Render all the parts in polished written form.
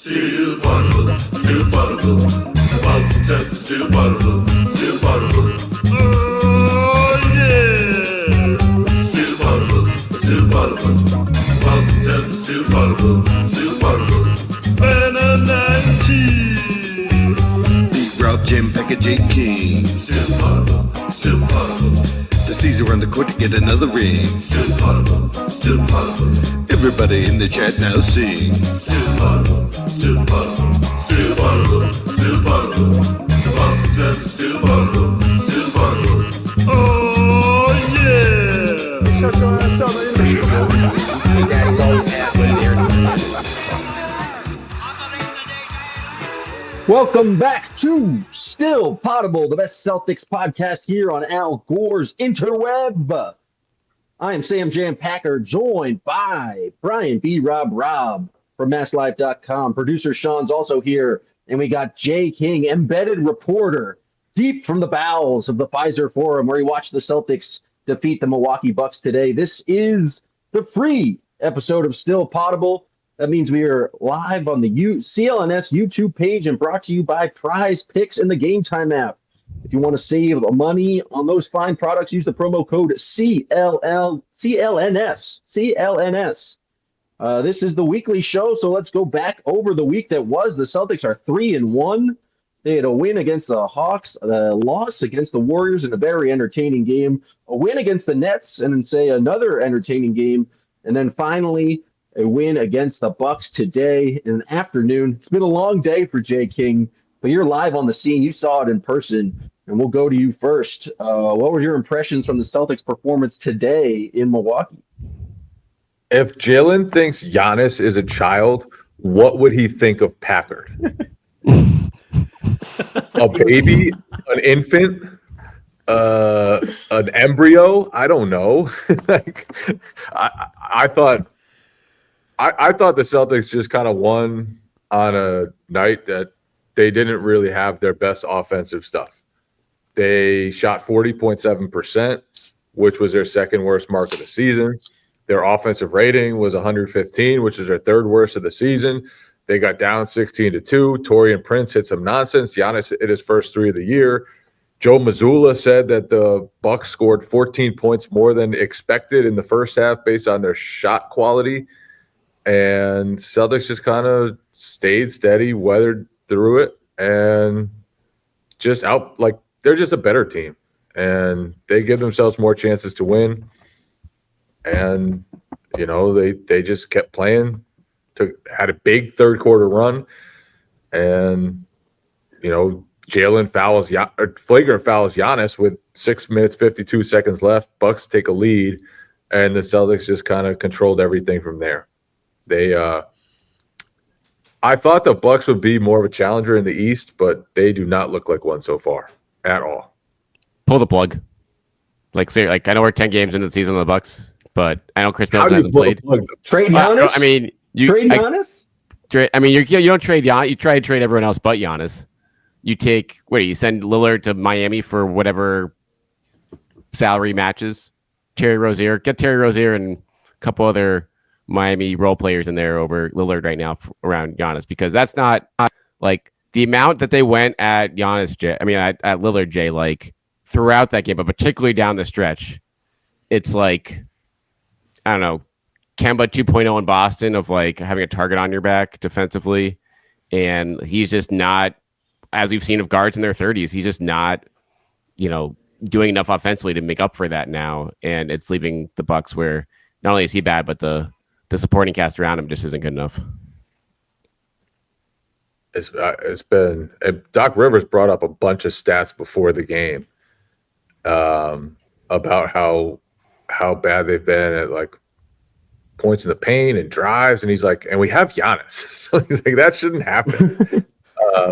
Still Poddable, still Poddable. Boston Celtics, still Poddable, still Poddable. Oh yeah! Still Poddable, still Poddable. Boston Celtics, still Poddable, still Poddable. And a 19. Big Rob, Jim, Packard, J. King. Still Poddable, still Poddable. The Caesar around the court to get another ring. Still Poddable, still Poddable. Everybody in the chat now sing. Still Poddable, still Poddable, still Poddable, still Poddable. The Boston Celtics, still Poddable, still Poddable. Oh yeah! Shut your ass up, man. Daddy's always halfway there. Welcome back to Still Poddable, the best Celtics podcast here on Al Gore's interweb. I am Sam J. Packard, joined by Brian B. Robb from MassLive.com. Producer Sean's also here, and we got Jay King, embedded reporter, deep from the bowels of the Pfizer Forum, where he watched the Celtics defeat the Milwaukee Bucks today. This is the free episode of Still Poddable. That means we are live on the CLNS YouTube page and brought to you by Prize Picks in the Game Time app. If you want to save money on those fine products, use the promo code CLNS. This is the weekly show, so let's go back over the week that was. The Celtics are 3-1. They had a win against the Hawks, a loss against the Warriors in a very entertaining game, a win against the Nets, and then say another entertaining game, and then finally a win against the Bucks today in the afternoon. It's been a long day for Jay King, but you're live on the scene. You saw it in person, and we'll go to you first. What were your impressions from the Celtics' performance today in Milwaukee? If Jaylen thinks Giannis is a child, what would he think of Packard? A baby? An infant? An embryo? I don't know. I thought the Celtics just kind of won on a night that they didn't really have their best offensive stuff. They shot 40.7%, which was their second worst mark of the season. Their offensive rating was 115, which is their third worst of the season. They got down 16-2. Taurean Prince hit some nonsense. Giannis hit his first three of the year. Joe Mazzulla said that the Bucks scored 14 points more than expected in the first half based on their shot quality. And Celtics just kind of stayed steady, weathered through it, and just they're just a better team. And they give themselves more chances to win. And, they just kept playing, had a big third quarter run. And, Jaylen flagrant fouls Giannis with 6 minutes, 52 seconds left. Bucks take a lead, and the Celtics just kind of controlled everything from there. I thought the Bucks would be more of a challenger in the East, but they do not look like one so far at all. Pull the plug. I know we're 10 games into the season of the Bucks, but I know Chris Middleton hasn't played. Trade Giannis? Trade Giannis? You don't trade Giannis. You try to trade everyone else but Giannis. You send Lillard to Miami for whatever salary matches. Terry Rozier. Get Terry Rozier and a couple other Miami role players in there over Lillard right now around Giannis, because that's not like the amount that they went at Giannis, at Lillard, Jay, throughout that game, but particularly down the stretch. It's like, I don't know, Kemba 2.0 in Boston of having a target on your back defensively. And he's just not, as we've seen of guards in their 30s, he's just not, doing enough offensively to make up for that now. And it's leaving the Bucks where not only is he bad, but the supporting cast around him just isn't good enough. It's been Doc Rivers brought up a bunch of stats before the game about how bad they've been at points in the paint and drives, and he's like, and we have Giannis, so he's like, that shouldn't happen.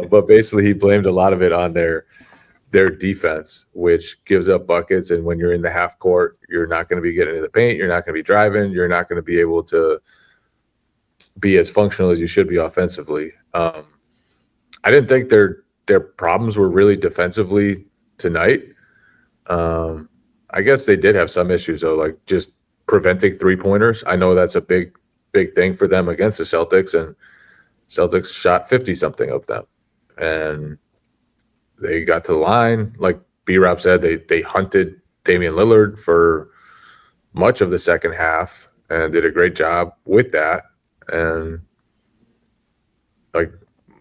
But basically, he blamed a lot of it on their defense, which gives up buckets. And when you're in the half court, you're not going to be getting into the paint. You're not going to be driving. You're not going to be able to be as functional as you should be offensively. I didn't think their problems were really defensively tonight. I guess they did have some issues though, just preventing 3-pointers. I know that's a big thing for them against the Celtics, and Celtics shot 50-something of them. And they got to the line. Like B-Rob said, they hunted Damian Lillard for much of the second half and did a great job with that. And like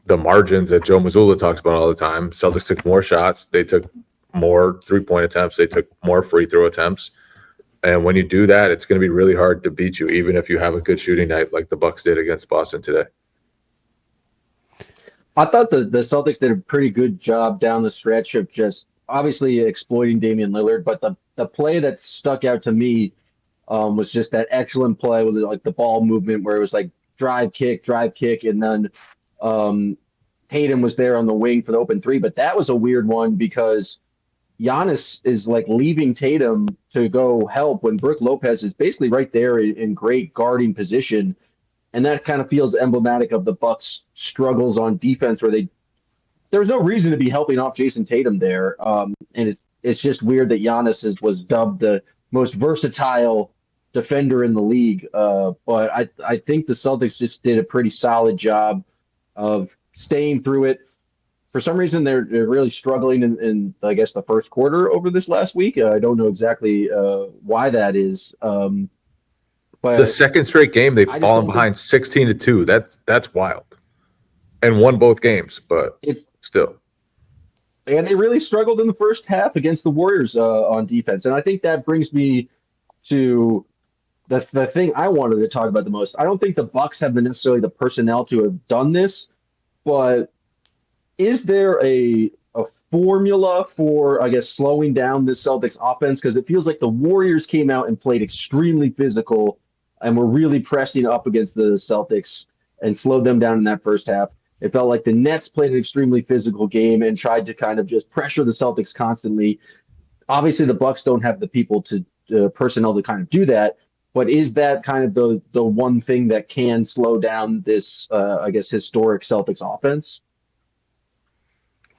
the margins that Joe Mazzulla talks about all the time, Celtics took more shots. They took more three-point attempts. They took more free throw attempts. And when you do that, it's going to be really hard to beat you, even if you have a good shooting night like the Bucks did against Boston today. I thought the Celtics did a pretty good job down the stretch of just obviously exploiting Damian Lillard, but the play that stuck out to me was just that excellent play with like the ball movement where it was like drive kick, and then Tatum was there on the wing for the open three. But that was a weird one because Giannis is like leaving Tatum to go help when Brook Lopez is basically right there in great guarding position. And that kind of feels emblematic of the Bucks' struggles on defense, where there was no reason to be helping off Jason Tatum there. And it's just weird that Giannis was dubbed the most versatile defender in the league. But I think the Celtics just did a pretty solid job of staying through it. For some reason, they're really struggling in I guess the first quarter over this last week. I don't know exactly why that is. But the second straight game, they've fallen behind 16-2. That's wild, and won both games, but still. And they really struggled in the first half against the Warriors on defense. And I think that brings me to the thing I wanted to talk about the most. I don't think the Bucks have necessarily the personnel to have done this, but is there a formula for, I guess, slowing down this Celtics offense? Because it feels like the Warriors came out and played extremely physical and were really pressing up against the Celtics and slowed them down in that first half. It felt like the Nets played an extremely physical game and tried to kind of just pressure the Celtics constantly. Obviously, the Bucks don't have the people to personnel to kind of do that. But is that kind of the one thing that can slow down this, I guess, historic Celtics offense?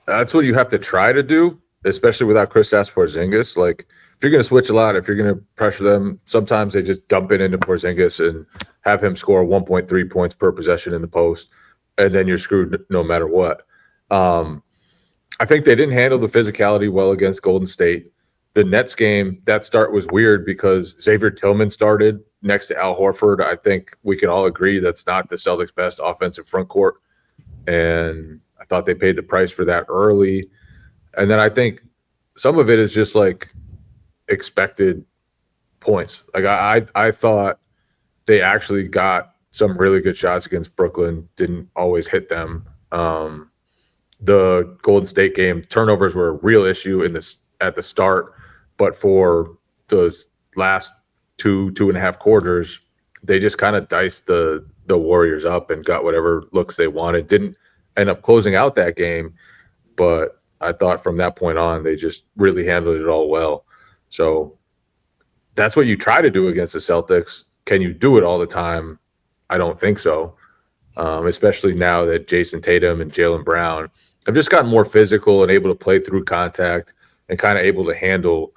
That's what you have to try to do, especially without Kristaps Porzingis. Like, if you're going to switch a lot, if you're going to pressure them, sometimes they just dump it into Porzingis and have him score 1.3 points per possession in the post, and then you're screwed no matter what. I think they didn't handle the physicality well against Golden State. The Nets game, that start was weird because Xavier Tillman started next to Al Horford. I think we can all agree that's not the Celtics' best offensive front court, and I thought they paid the price for that early. And then I think some of it is just like expected points. Like I thought they actually got some really good shots against Brooklyn, didn't always hit them. The Golden State game, turnovers were a real issue at the start, but for those last two and a half quarters, they just kind of diced the Warriors up and got whatever looks they wanted. Didn't end up closing out that game, but I thought from that point on, they just really handled it all well. So that's what you try to do against the Celtics. Can you do it all the time? I don't think so, especially now that Jason Tatum and Jaylen Brown have just gotten more physical and able to play through contact and kind of able to handle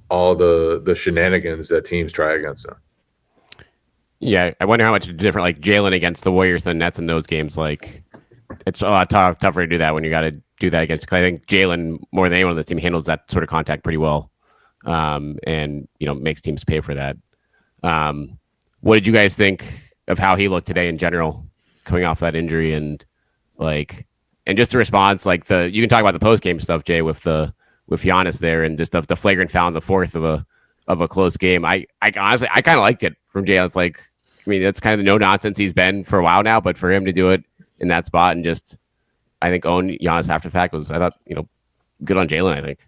all the shenanigans that teams try against them. Yeah, I wonder how much different, like Jaylen against the Warriors than Nets in those games. Like, it's a lot tougher to do that when you got to do that against. Cause I think Jaylen, more than anyone on this team, handles that sort of contact pretty well, and makes teams pay for that. What did you guys think of how he looked today in general, coming off that injury, and just the response? Like you can talk about the post game stuff, Jay, with Giannis there, and just the flagrant foul in the fourth of a close game. I honestly kind of liked it from Jay. It's like, I mean, that's kind of the no nonsense he's been for a while now, but for him to do it in that spot and just, I think, own Giannis after the fact was, I thought, good on Jaylen, I think.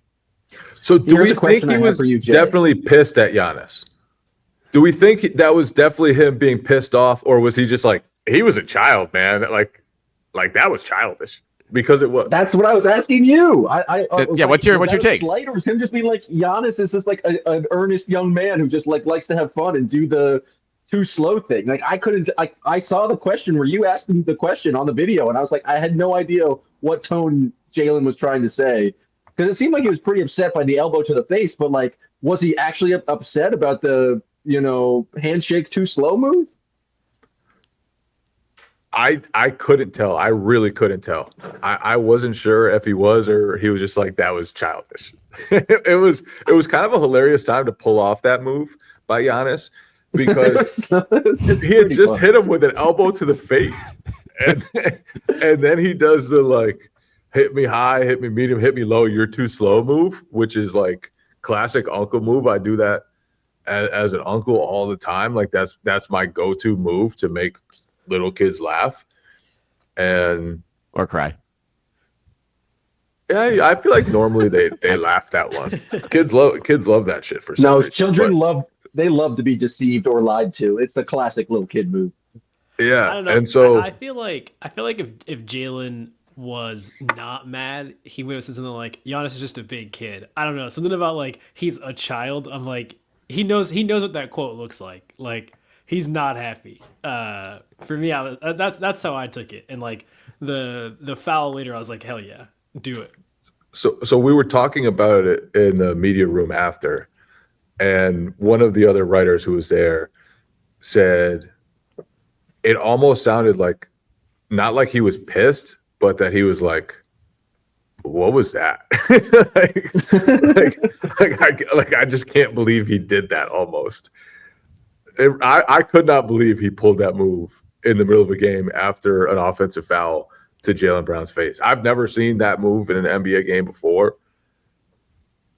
So do we think he was definitely pissed at Giannis? Do we think that was definitely him being pissed off, or was he just like, he was a child, man? Like that was childish. Because it was. That's what I was asking you. What's your take? Slight, or was him just being like, Giannis is just like an earnest young man who just like likes to have fun and do the too slow thing. Like I saw the question where you asked him the question on the video, and I was like, I had no idea what tone Jaylen was trying to say, because it seemed like he was pretty upset by the elbow to the face. But like, was he actually upset about the handshake too slow move? I couldn't tell. I really couldn't tell. I wasn't sure if he was or he was just like, that was childish. It was kind of a hilarious time to pull off that move by Giannis because he had just hit him with an elbow to the face. And then he does the like hit me high, hit me medium, hit me low, you're too slow move, which is like classic uncle move. I do that as an uncle all the time. Like that's my go-to move to make little kids laugh or cry. Yeah, I feel like normally they laugh that one. Kids love that shit for some reason. Children love to be deceived or lied to. It's the classic little kid move. Yeah, I don't know. and so I feel like if Jaylen was not mad, he would have said something like, "Giannis is just a big kid." I don't know, something about like he's a child. I'm like, he knows what that quote looks like. Like he's not happy. For me, that's how I took it. And like the foul later, I was like, hell yeah, do it. So we were talking about it in the media room after, and one of the other writers who was there said it almost sounded like not like he was pissed, but that he was like, what was that? I just can't believe he did that almost. I could not believe he pulled that move in the middle of a game after an offensive foul to Jaylen Brown's face. I've never seen that move in an NBA game before.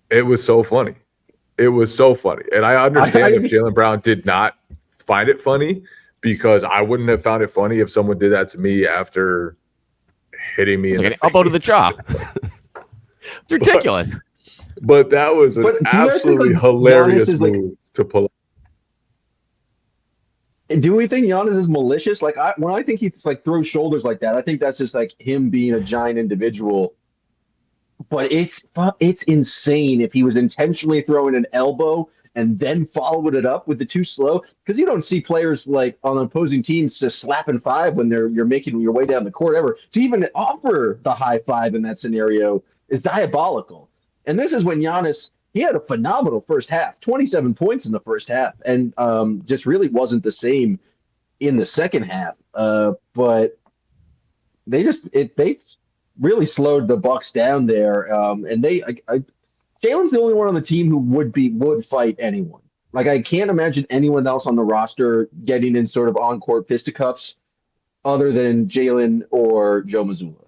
It was so funny. It was so funny. And I understand if Jaylen Brown did not find it funny, because I wouldn't have found it funny if someone did that to me after hitting me in the elbow to the jaw. It's ridiculous. But that was an absolutely hilarious move to pull. Do we think Giannis is malicious? Like when I think he's like throws shoulders like that, I think that's just like him being a giant individual. But it's insane if he was intentionally throwing an elbow and then followed it up with the too slow, because you don't see players like on opposing teams just slapping five when you're making your way down the court ever. To even offer the high five in that scenario is diabolical. And this is when Giannis, he had a phenomenal first half, 27 points in the first half, and just really wasn't the same in the second half. But they really slowed the Bucks down there, and Jaylen's the only one on the team who would fight anyone. Like I can't imagine anyone else on the roster getting in sort of on-court fisticuffs other than Jaylen or Joe Mazzulla.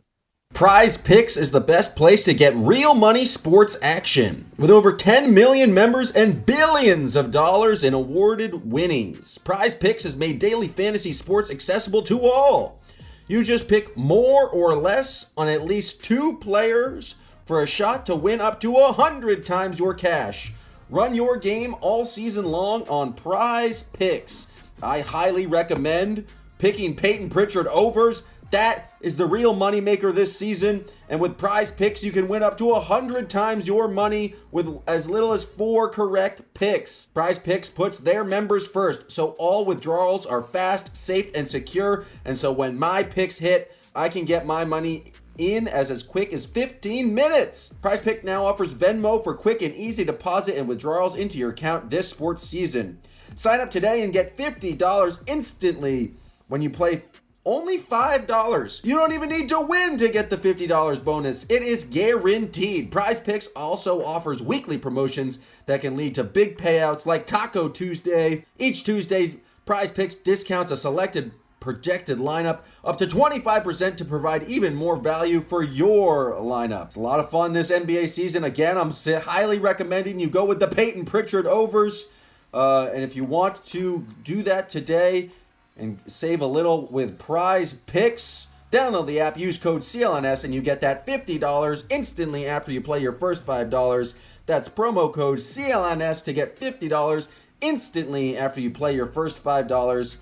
Prize Picks is the best place to get real money sports action. With over 10 million members and billions of dollars in awarded winnings, Prize Picks has made daily fantasy sports accessible to all. You just pick more or less on at least 2 players for a shot to win up to 100 times your cash. Run your game all season long on Prize Picks. I highly recommend picking Payton Pritchard overs. That is the real moneymaker this season. And with Prize Picks, you can win up to 100 times your money with as little as 4 correct picks. Prize Picks puts their members first, so all withdrawals are fast, safe, and secure. And so when my picks hit, I can get my money in as quick as 15 minutes. Prize Pick now offers Venmo for quick and easy deposit and withdrawals into your account this sports season. Sign up today and get $50 instantly when you play only $5. You don't even need to win to get the $50 bonus. It is guaranteed. Prize Picks also offers weekly promotions that can lead to big payouts like Taco Tuesday. Each Tuesday, Prize Picks discounts a selected projected lineup up to 25% to provide even more value for your lineup. It's a lot of fun this NBA season. Again, I'm highly recommending you go with the Payton Pritchard overs. And if you want to do that today and save a little with Prize Picks, download the app, use code CLNS, and you get that $50 instantly after you play your first $5. That's promo code CLNS to get $50 instantly after you play your first $5.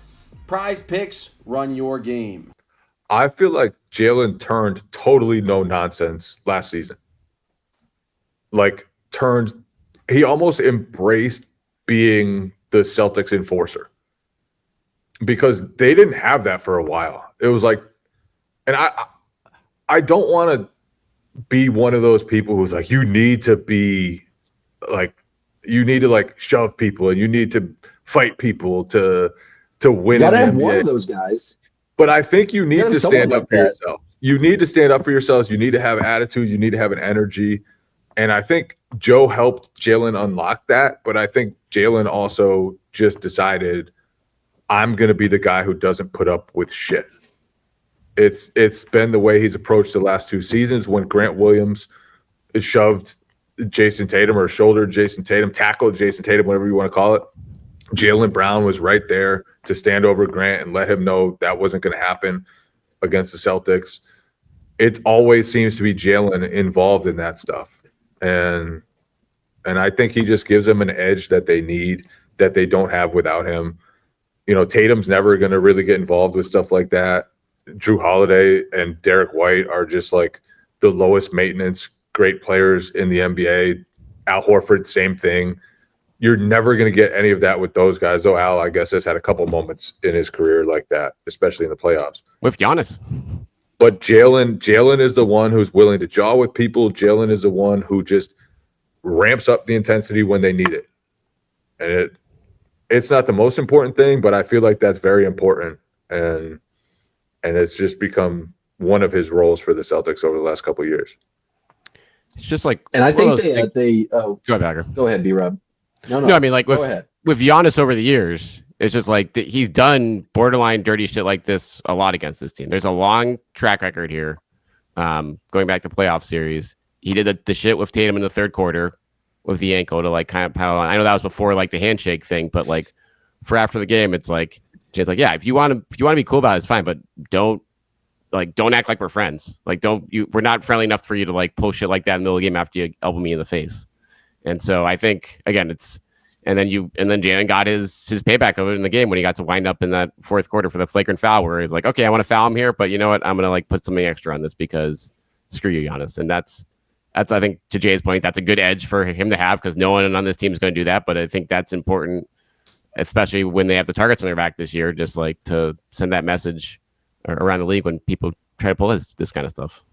Prize Picks, run your game. I feel like Jaylen turned totally no nonsense last season. He almost embraced being the Celtics enforcer, because they didn't have that for a while. It was like, and I don't want to be one of those people who's like, you need to shove people and you need to fight people to win. You gotta have one of those guys. But I think you need to stand up for that. yourself. You need to stand up for yourselves. You need to have attitude. You need to have an energy. And I think Joe helped Jaylen unlock that. But I think Jaylen also just decided, I'm going to be the guy who doesn't put up with shit. It's been the way he's approached the last 2 seasons when Grant Williams shoved Jason Tatum or shouldered Jason Tatum, tackled Jason Tatum, whatever you want to call it. Jaylen Brown was right there to stand over Grant and let him know that wasn't going to happen against the Celtics. It always seems to be Jaylen involved in that stuff. And I think he just gives them an edge that they need, that they don't have without him. You know, Tatum's never going to really get involved with stuff like that. Drew Holiday and Derek White are just like the lowest maintenance great players in the NBA. Al Horford, same thing. You're never going to get any of that with those guys, though Al, I guess, has had a couple moments in his career like that, especially in the playoffs. With Giannis. But Jaylen is the one who's willing to jaw with people. Jaylen is the one who just ramps up the intensity when they need it. And it's not the most important thing, but I feel like that's very important. And it's just become one of his roles for the Celtics over the last couple of years. It's just like, And I think they go ahead, Packard. go ahead, B-Rob. No, I mean, like go ahead. with Giannis over the years, it's just like he's done borderline dirty shit like this a lot against this team. There's a long track record here, going back to playoff series. He did the shit with Tatum in the third quarter with the ankle to like kind of paddle on. I know that was before like the handshake thing, but like for after the game, it's like Jay's like, yeah, if you want to be cool about it, it's fine, but don't act like we're friends. Like we're not friendly enough for you to like pull shit like that in the middle of the game after you elbow me in the face. And so I think again, and then Jaylen got his payback of it in the game when he got to wind up in that fourth quarter for the flagrant foul where he's like, okay, I want to foul him here, but you know what? I'm gonna like put something extra on this because screw you, Giannis. And that's I think to Jay's point, that's a good edge for him to have because no one on this team is going to do that. But I think that's important, especially when they have the targets on their back this year, just like to send that message around the league when people try to pull this kind of stuff.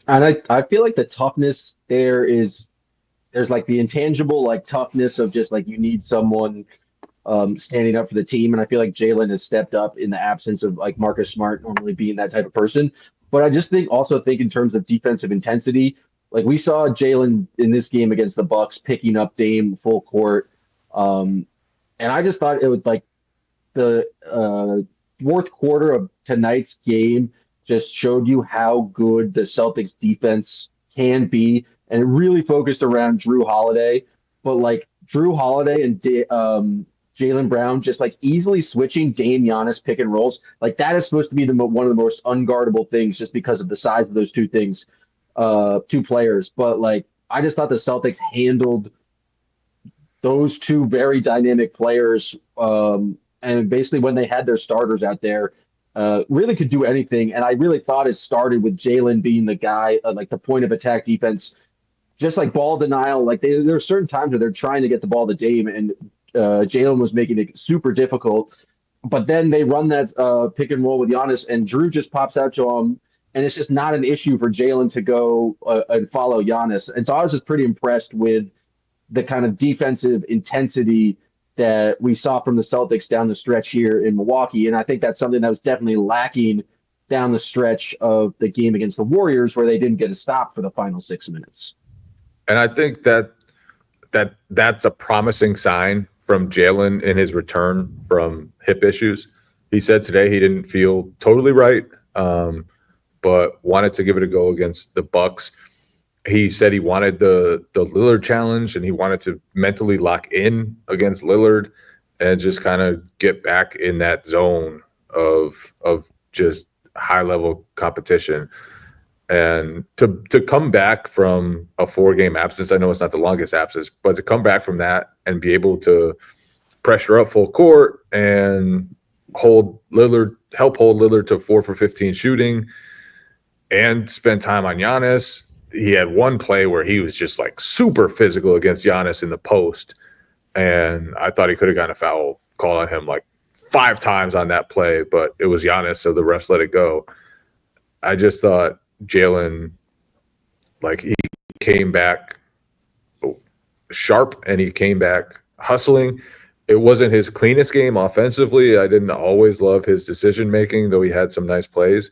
And I feel like the toughness there's like the intangible like toughness of just like you need someone standing up for the team. And I feel like Jaylen has stepped up in the absence of like Marcus Smart normally being that type of person. But I just think in terms of defensive intensity, like we saw Jaylen in this game against the Bucks picking up Dame full court. And I just thought it was like the fourth quarter of tonight's game just showed you how good the Celtics defense can be. And it really focused around Drew Holiday. But like Drew Holiday and Jaylen Brown just like easily switching Dame Giannis pick and rolls. Like that is supposed to be one of the most unguardable things just because of the size of those two players. But like I just thought the Celtics handled those two very dynamic players. And basically when they had their starters out there, really could do anything. And I really thought it started with Jaylen being the guy, like the point of attack defense, just like ball denial. Like there are certain times where they're trying to get the ball to Dame and Jaylen was making it super difficult. But then they run that pick and roll with Giannis and Drew just pops out to him. And it's just not an issue for Jaylen to go and follow Giannis. And so I was just pretty impressed with the kind of defensive intensity that we saw from the Celtics down the stretch here in Milwaukee. And I think that's something that was definitely lacking down the stretch of the game against the Warriors where they didn't get a stop for the final 6 minutes. And I think that's a promising sign from Jaylen in his return from hip issues. He said today he didn't feel totally right, but wanted to give it a go against the Bucks. He said he wanted the Lillard challenge and he wanted to mentally lock in against Lillard and just kind of get back in that zone of just high level competition. And to come back from a 4-game absence, I know it's not the longest absence, but to come back from that and be able to pressure up full court and help hold Lillard to 4 for 15 shooting and spend time on Giannis. He had one play where he was just like super physical against Giannis in the post. And I thought he could have gotten a foul call on him like 5 times on that play, but it was Giannis, so the refs let it go. I just thought Jaylen, like he came back sharp and he came back hustling. It wasn't his cleanest game offensively. I didn't always love his decision making, though he had some nice plays.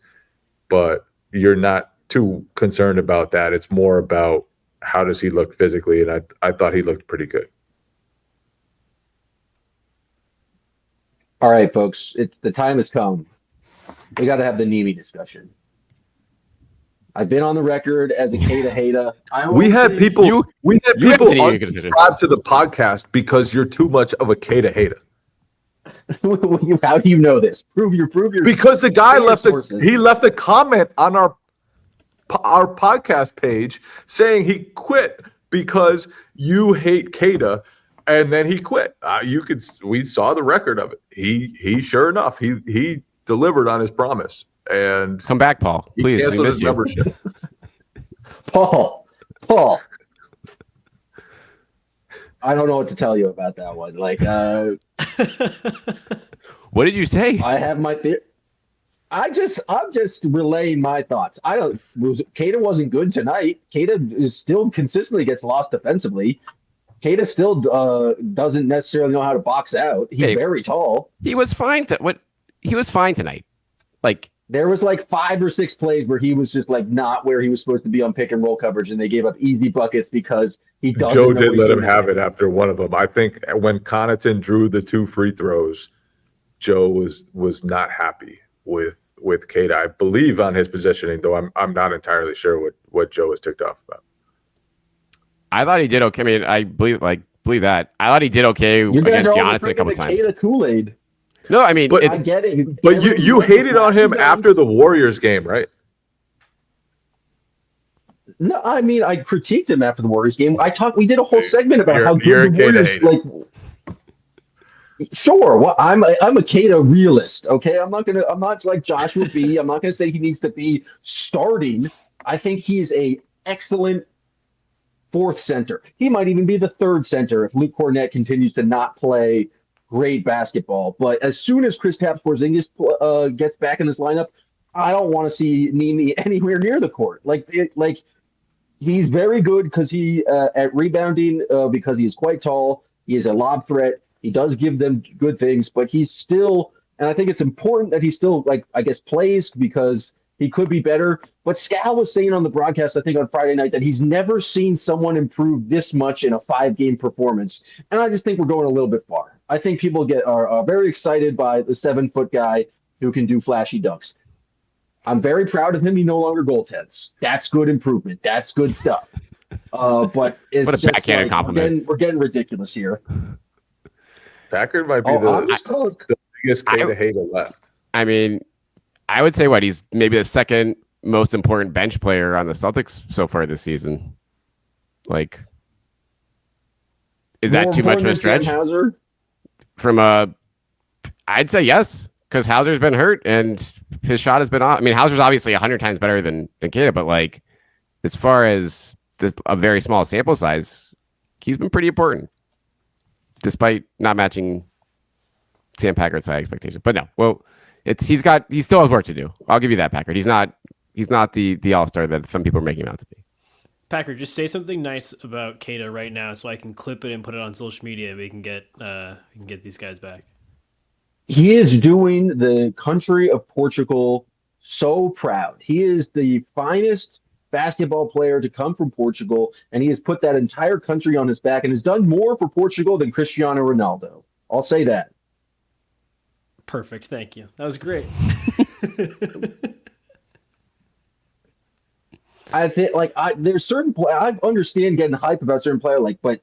But you're not too concerned about that. It's more about how does he look physically, and I thought he looked pretty good. All right, folks, the time has come. We got to have the Neemi discussion. I've been on the record as a Queta hater. We had people unsubscribe to the podcast because you're too much of a Queta hater. How do you know this? Prove your. Because the guy left a comment on our podcast page saying he quit because you hate Queta, and then he quit. We saw the record of it. He sure enough he delivered on his promise. And come back, Paul. Please, we miss you. Membership. Paul. I don't know what to tell you about that one. Like, what did you say? I have my theory. I'm just relaying my thoughts. Queta wasn't good tonight. Queta is still consistently gets lost defensively. Queta still doesn't necessarily know how to box out. He's very tall. He was fine. He was fine tonight. Like, there was like 5 or 6 plays where he was just like not where he was supposed to be on pick and roll coverage, and they gave up easy buckets because he doesn't. Joe did let him have it after one of them. I think when Connaughton drew the 2 free throws, Joe was not happy with Queta. I believe on his positioning, though I'm not entirely sure what Joe was ticked off about. I thought he did okay. I mean, I believe that. I thought he did okay against Giannis a couple times. Queta Kool-Aid. No, I mean, I get it. But you hated on him after the Warriors game, right? No, I mean, I critiqued him after the Warriors game. We did a whole segment about how good the Warriors like. Sure, well, I'm a Queta realist. Okay, I'm not like Joshua B. I'm not gonna say he needs to be starting. I think he's a excellent 4th center. He might even be the 3rd center if Luke Cornett continues to not play great basketball. But as soon as Kristaps Porzingis gets back in this lineup, I don't want to see Neemi anywhere near the court. Like he's very good because he at rebounding because he is quite tall. He is a lob threat. He does give them good things, but he's still, and I think it's important that he still plays because he could be better. But Scal was saying on the broadcast, I think on Friday night, that he's never seen someone improve this much in a 5-game performance. And I just think we're going a little bit far. I think people are very excited by the 7-foot guy who can do flashy dunks. I'm very proud of him. He no longer goaltends. That's good improvement. That's good stuff. But it's what a just backhanded compliment. We're getting ridiculous here. Packard might be the biggest Queta hater left. I mean, I would say he's maybe the 2nd most important bench player on the Celtics so far this season. Like, is that too much of a stretch? I'd say yes, because Hauser's been hurt and his shot has been off. I mean, Hauser's obviously 100 times better than Queta, but like, as far as a very small sample size, he's been pretty important, despite not matching Sam Packard's high expectations. But no, well, he still has work to do. I'll give you that, Packard. He's not the all-star that some people are making him out to be. Packard, just say something nice about Queta right now, so I can clip it and put it on social media. We can get these guys back. He is doing the country of Portugal so proud. He is the finest basketball player to come from Portugal, and he has put that entire country on his back and has done more for Portugal than Cristiano Ronaldo. I'll say that. Perfect. Thank you. That was great. I think there's certain I understand getting hype about certain player but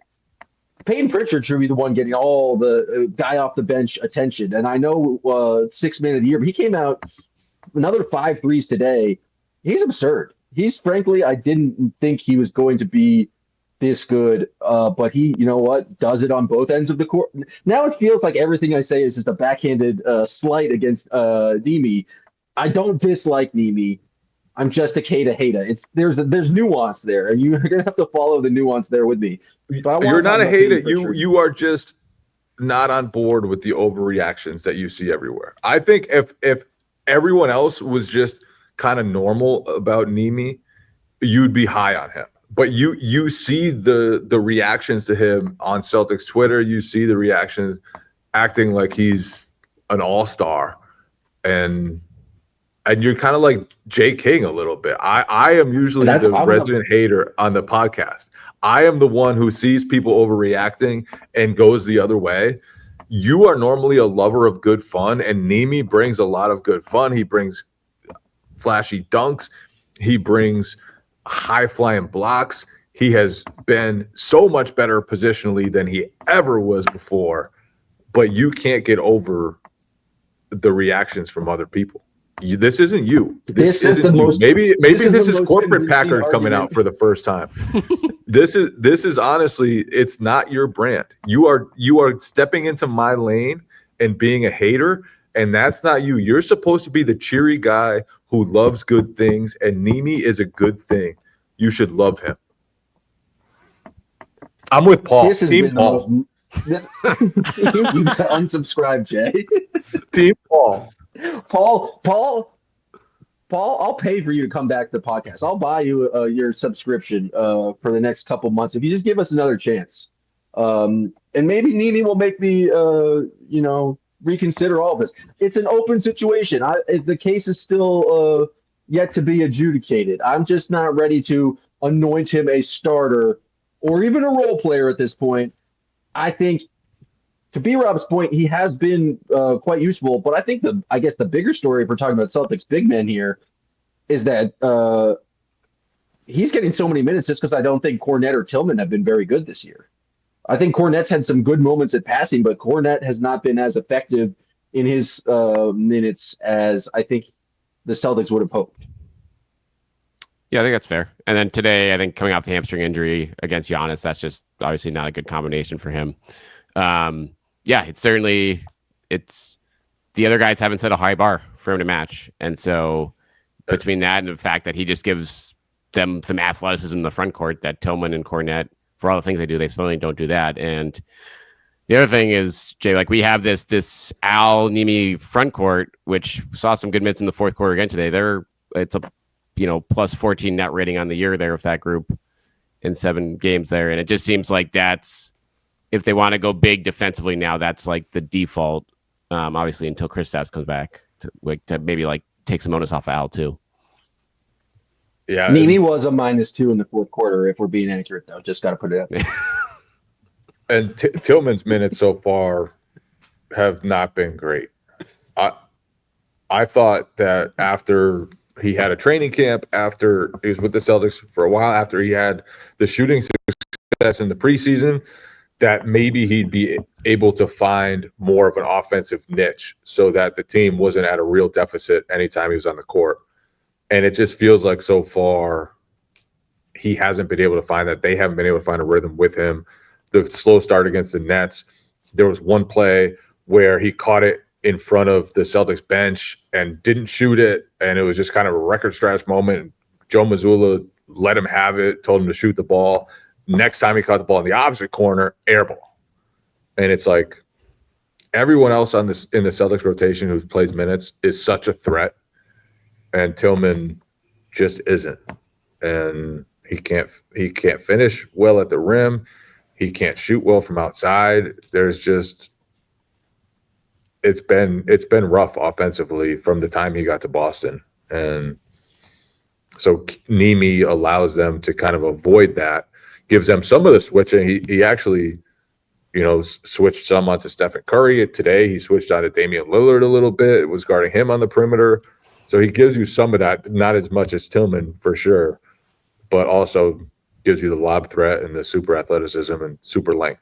Payton Pritchard should be the one getting all the guy off the bench attention. And I know 6th man of the year, but he came out another 5 threes today. He's absurd. He's frankly, I didn't think he was going to be this good, but he, you know what, does it on both ends of the court. Now it feels like everything I say is just a backhanded slight against Neemi. I don't dislike Neemi. I'm just a Queta hater. There's nuance there, and you're gonna have to follow the nuance there with me. You're not a hater. You are just not on board with the overreactions that you see everywhere. I think if everyone else was just kind of normal about Neemi, you'd be high on him. But you see the reactions to him on Celtics Twitter. You see the reactions acting like he's an all-star, and you're kind of like Jay King a little bit. I am usually the resident hater on the podcast. I am the one who sees people overreacting and goes the other way. You are normally a lover of good fun, and Neemi brings a lot of good fun. He brings flashy dunks. He brings high-flying blocks. He has been so much better positionally than he ever was before, but you can't get over the reactions from other people. This isn't you. This isn't you. Maybe this is corporate Packard coming out for the first time. This is honestly, it's not your brand. You are stepping into my lane and being a hater, and that's not you. You're supposed to be the cheery guy who loves good things, and Neemi is a good thing. You should love him. I'm with Paul. Team Paul. You unsubscribe, Jay. Team Paul. Paul, I'll pay for you to come back to the podcast. I'll buy you your subscription for the next couple months if you just give us another chance. And maybe Neemi will make me, reconsider all of this. It's an open situation. The case is still yet to be adjudicated. I'm just not ready to anoint him a starter or even a role player at this point. I think, to B-Rob's point, he has been quite useful, but I think the bigger story, if we're talking about Celtics big men here, is that he's getting so many minutes just because I don't think Kornet or Tillman have been very good this year. I think Kornet's had some good moments at passing, but Kornet has not been as effective in his minutes as I think the Celtics would have hoped. Yeah, I think that's fair. And then today, I think coming off the hamstring injury against Giannis, that's just obviously not a good combination for him. It's the other guys haven't set a high bar for him to match. And so between that and the fact that he just gives them some athleticism in the front court that Tillman and Kornet, for all the things they do, they certainly don't do that. And the other thing is, Jay, like we have this Al Neemi front court, which saw some good minutes in the fourth quarter again today. It's a plus 14 net rating on the year there with that group in 7 games there. And it just seems like that's, if they want to go big defensively now, that's like the default, obviously, until Queta'ss comes back to maybe like take some onus off of Al too. Yeah. Neemi was a -2 in the fourth quarter, if we're being accurate, though. Just got to put it out there. And Tillman's minutes so far have not been great. I thought that after he had a training camp, after he was with the Celtics for a while, after he had the shooting success in the preseason, that maybe he'd be able to find more of an offensive niche so that the team wasn't at a real deficit anytime he was on the court. And it just feels like so far he hasn't been able to find that. They haven't been able to find a rhythm with him. The slow start against the Nets, there was one play where he caught it in front of the Celtics bench and didn't shoot it, and it was just kind of a record scratch moment. Joe Mazzulla let him have it, told him to shoot the ball. Next time he caught the ball in the opposite corner, air ball. And it's like everyone else in the Celtics rotation who plays minutes is such a threat, and Tillman just isn't. And he can't finish well at the rim. He can't shoot well from outside. There's just it's been rough offensively from the time he got to Boston. And so Neemi allows them to kind of avoid that, gives them some of the switching. He actually, switched some onto Stephen Curry. Today he switched onto Damian Lillard a little bit. It was guarding him on the perimeter. So he gives you some of that, not as much as Tillman for sure, but also gives you the lob threat and the super athleticism and super length.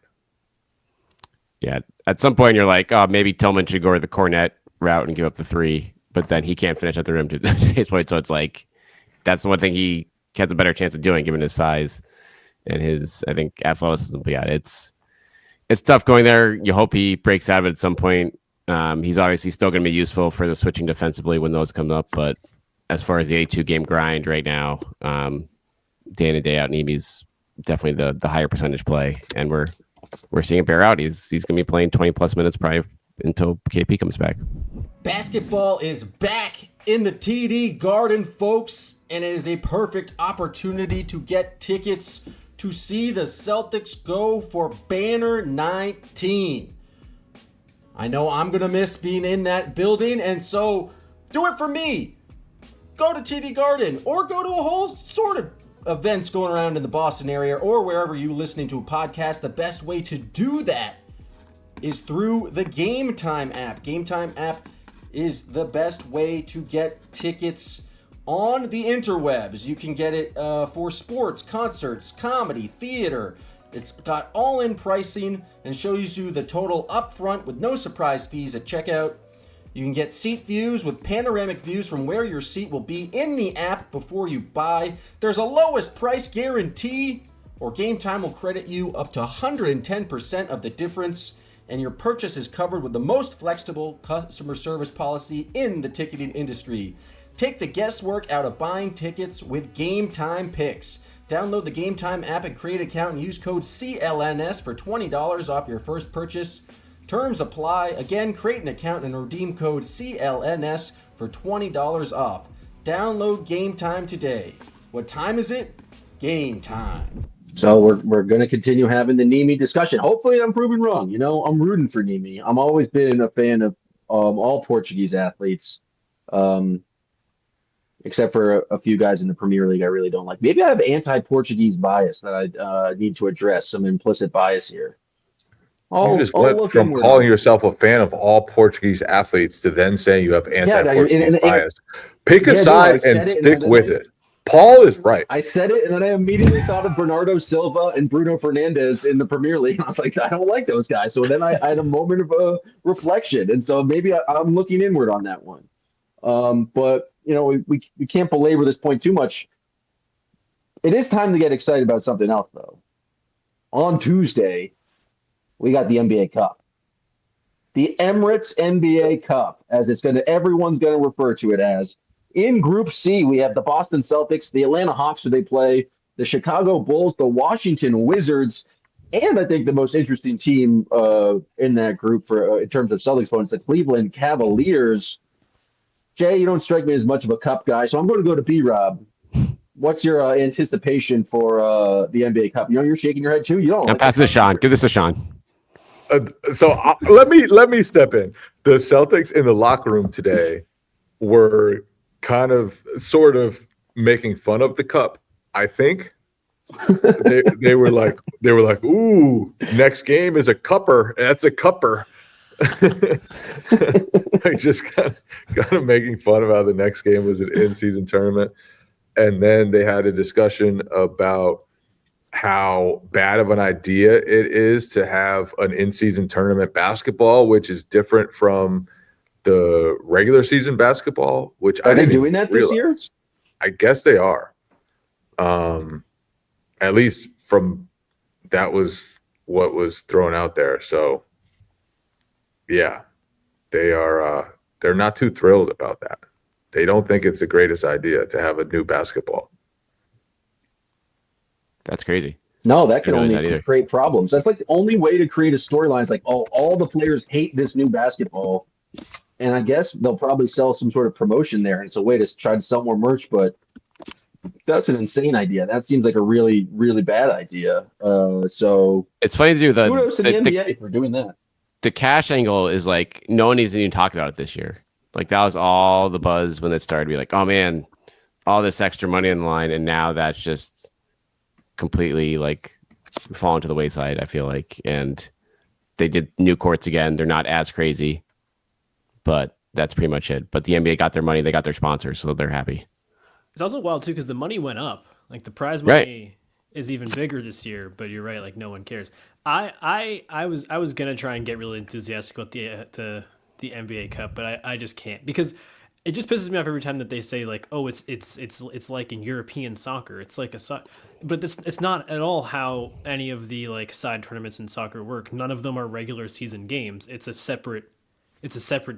Yeah, at some point you're like, oh, maybe Tillman should go to the Kornet route and give up the 3, but then he can't finish at the rim to his point. So it's like that's the one thing he has a better chance of doing given his size and his, I think, athleticism. But yeah, it's tough going there. You hope he breaks out of it at some point. He's obviously still going to be useful for the switching defensively when those come up. But as far as the 82 game grind right now, day in and day out, Neemi's definitely the higher percentage play, and we're seeing it bear out. He's going to be playing 20-plus minutes probably until KP comes back. Basketball is back in the TD Garden, folks, and it is a perfect opportunity to get tickets to see the Celtics go for Banner 19. I know I'm going to miss being in that building, and so do it for me. Go to TD Garden or go to a whole sort of events going around in the Boston area or wherever you're listening to a podcast. The best way to do that is through the Game Time app. Game Time app is the best way to get tickets on the interwebs. You can get it for sports, concerts, comedy, theater. It's got all-in pricing and shows you the total upfront with no surprise fees at checkout. You can get seat views with panoramic views from where your seat will be in the app before you buy. There's a lowest price guarantee, or Game Time will credit you up to 110% of the difference, and your purchase is covered with the most flexible customer service policy in the ticketing industry. Take the guesswork out of buying tickets with Game Time Picks. Download the Game Time app and create an account and use code CLNS for $20 off your first purchase. Terms apply. Again, create an account and redeem code CLNS for $20 off. Download Game Time today. What time is it? Game time. So we're going to continue having the Neemi discussion. Hopefully I'm proven wrong. You know, I'm rooting for Neemi. I'm always been a fan of all Portuguese athletes, except for a few guys in the Premier League I really don't like. Maybe I have anti-Portuguese bias that I need to address, some implicit bias here. You just went from calling yourself a fan of all Portuguese athletes to then saying you have anti-Portuguese bias. Pick a side and stick with it. Paul is right. I said it, and then I immediately thought of Bernardo Silva and Bruno Fernandes in the Premier League. I was like, I don't like those guys. So then I had a moment of reflection, and so maybe I'm looking inward on that one. But you know, we can't belabor this point too much. It is time to get excited about something else, though. On Tuesday, we got the NBA Cup. The Emirates NBA Cup, as everyone's going to refer to it as. In Group C, we have the Boston Celtics, the Atlanta Hawks, who they play, the Chicago Bulls, the Washington Wizards, and I think the most interesting team in that group in terms of Celtics opponents, the Cleveland Cavaliers. Jay, you don't strike me as much of a Cup guy, so I'm going to go to B-Rob. What's your anticipation for the NBA Cup? You know, you're shaking your head too. You don't. I'm passing to Sean. Give this to Sean. Let me step in. The Celtics in the locker room today were kind of sort of making fun of the cup. I think they were like, ooh, next game is a cupper. That's a cupper. Like just kind of making fun of how the next game was an in-season tournament. And then they had a discussion about how bad of an idea it is to have an in-season tournament basketball, which is different from the regular season basketball, which are they doing that this year? I guess they are. At least from that was what was thrown out there. So yeah, they are they're not too thrilled about that. They don't think it's the greatest idea to have a new basketball. That's crazy. No, that can only create problems. That's like the only way to create a storyline is like, oh, all the players hate this new basketball. And I guess they'll probably sell some sort of promotion there. And it's a way to try to sell more merch, but that's an insane idea. That seems like a really, really bad idea. So it's funny to do kudos to the NBA for doing that. The cash angle is like no one needs to even talk about it this year. Like that was all the buzz when it started to be like, oh man, all this extra money in the line, and now that's just completely like fallen to the wayside, I feel like. And they did new courts again. They're not as crazy, but that's pretty much it. But the NBA got their money, they got their sponsors, so they're happy. It's also wild too because the money went up. Like the prize money is even bigger this year. But you're right, like no one cares. I was gonna try and get really enthusiastic about the NBA Cup, but I just can't because it just pisses me off every time that they say like, oh, it's like in European soccer. It's like but it's not at all how any of the like side tournaments in soccer work. None of them are regular season games. It's a separate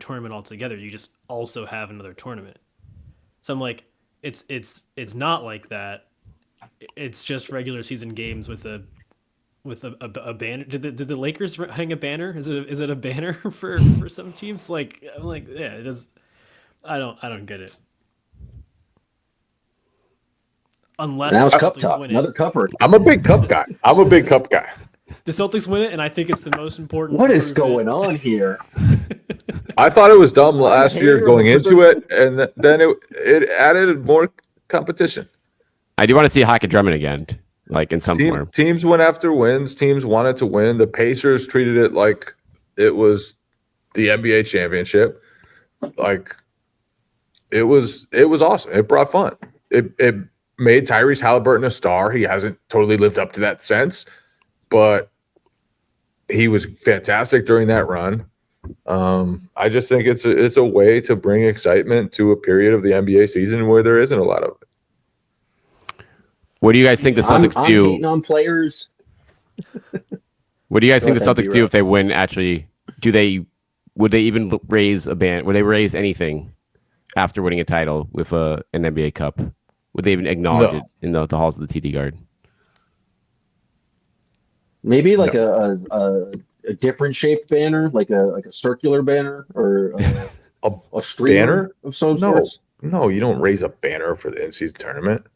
tournament altogether. You just also have another tournament. So I'm like, it's not like that. It's just regular season games with a banner. Did the Lakers hang a banner? Is it a banner for some teams? Like I'm like, yeah, it is. I don't get it. Unless now it's cup talk. Another cupper. I'm a big cup guy. The Celtics win it, and I think it's the most important. What is improvement. going on here? I thought it was dumb last hater year of going the into it, and then it added more competition. I do want to see Hockey Drummond again, like in some form. Teams went after wins. Teams wanted to win. The Pacers treated it like it was the NBA championship. Like it was awesome. It brought fun. It made Tyrese Halliburton a star. He hasn't totally lived up to that since, but he was fantastic during that run. I just think it's a way to bring excitement to a period of the NBA season where there isn't a lot of it. What do you guys think the Celtics I'm do? hating on players. What do you guys think the Go ahead, Celtics do if they win? Actually, would they even raise a ban? Would they raise anything after winning a title with an NBA Cup? Would they even acknowledge it in the halls of the TD Garden? Maybe like a different shaped banner, like a circular banner or a streamer Banner of some No, sorts. no, you don't raise a banner for the in-season tournament.